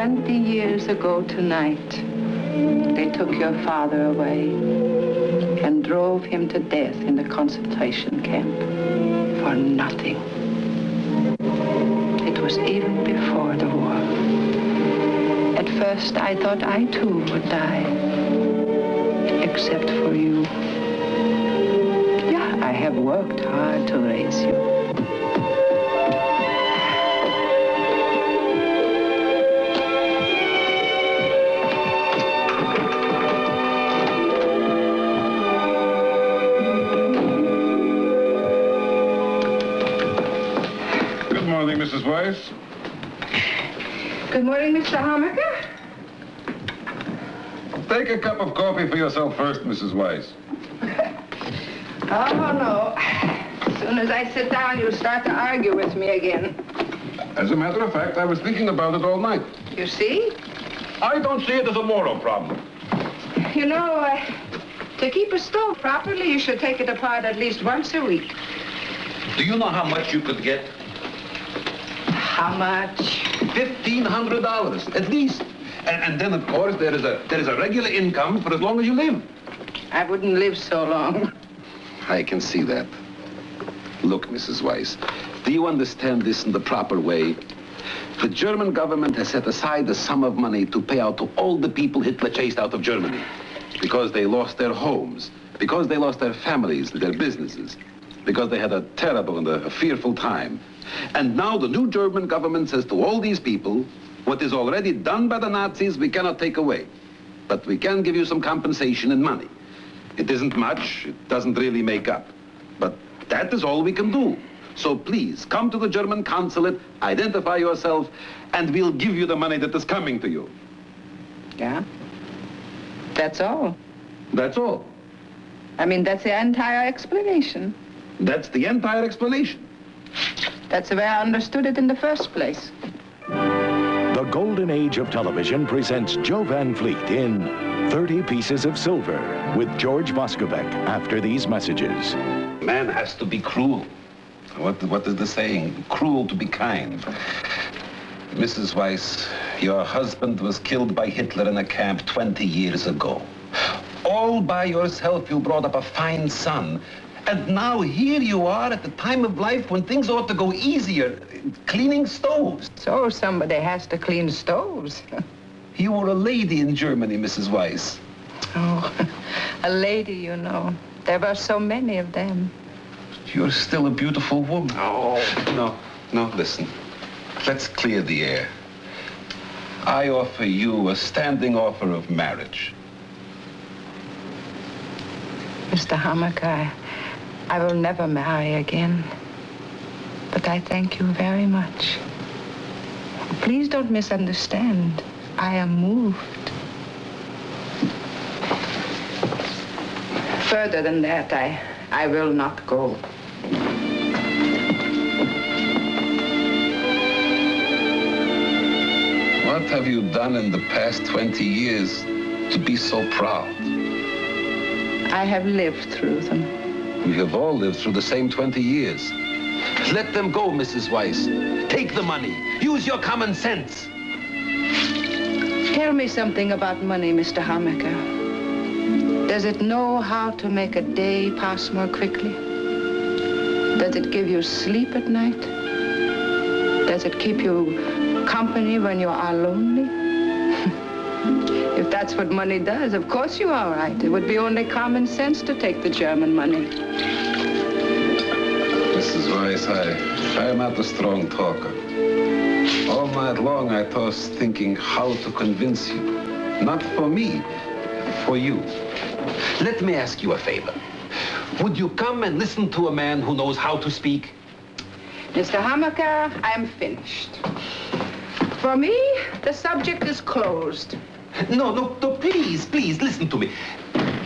20 years ago tonight, they took your father away and drove him to death in the concentration camp for nothing. It was even before the war. At first, I thought I too would die, except for you. Yeah, I have worked hard to raise you. Mrs. Weiss? Good morning, Mr. Hammaker. Take a cup of coffee for yourself first, Mrs. Weiss. Oh, no. As soon as I sit down, you'll start to argue with me again. As a matter of fact, I was thinking about it all night. You see? I don't see it as a moral problem. You know, to keep a stove properly, you should take it apart at least once a week. Do you know how much you could get? How much? $1,500, at least. And then, of course, there is a regular income for as long as you live. I wouldn't live so long. I can see that. Look, Mrs. Weiss, do you understand this in the proper way? The German government has set aside a sum of money to pay out to all the people Hitler chased out of Germany because they lost their homes, because they lost their families, their businesses, because they had a terrible and a fearful time. And now the new German government says to all these people, what is already done by the Nazis, we cannot take away. But we can give you some compensation in money. It isn't much, it doesn't really make up. But that is all we can do. So please, come to the German consulate, identify yourself, and we'll give you the money that is coming to you. Yeah? That's all? That's all. I mean, that's the entire explanation. That's the entire explanation. That's the way I understood it in the first place. The golden age of television presents Joe Van Fleet in 30 Pieces of Silver with George Voskovec after these messages. Man has to be cruel. What is the saying? Cruel to be kind. Mrs. Weiss, your husband was killed by Hitler in a camp 20 years ago. All by yourself, you brought up a fine son. And now here you are at the time of life when things ought to go easier, cleaning stoves. So somebody has to clean stoves. You were a lady in Germany, Mrs. Weiss. Oh, a lady, you know. There were so many of them. You're still a beautiful woman. Oh. No, listen. Let's clear the air. I offer you a standing offer of marriage. Mr. Hammaker, I will never marry again. But I thank you very much. Please don't misunderstand. I am moved. Further than that, I will not go. What have you done in the past 20 years to be so proud? I have lived through them. We have all lived through the same 20 years. Let them go, Mrs. Weiss. Take the money. Use your common sense. Tell me something about money, Mr. Hammaker. Does it know how to make a day pass more quickly? Does it give you sleep at night? Does it keep you company when you are lonely? If that's what money does, of course you are right. It would be only common sense to take the German money. Mrs. Weiss, I am not a strong talker. All night long, I tossed thinking how to convince you. Not for me, for you. Let me ask you a favor. Would you come and listen to a man who knows how to speak? Mr. Hammaker, I am finished. For me, the subject is closed. No, please, listen to me.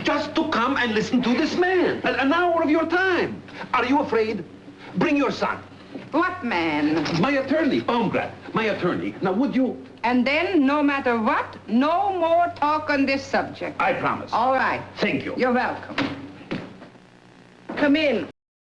Just to come and listen to this man. An hour of your time. Are you afraid? Bring your son. What man? My attorney, Baumgart. My attorney. Now, would you? And then, no matter what, no more talk on this subject. I promise. All right. Thank you. You're welcome. Come in.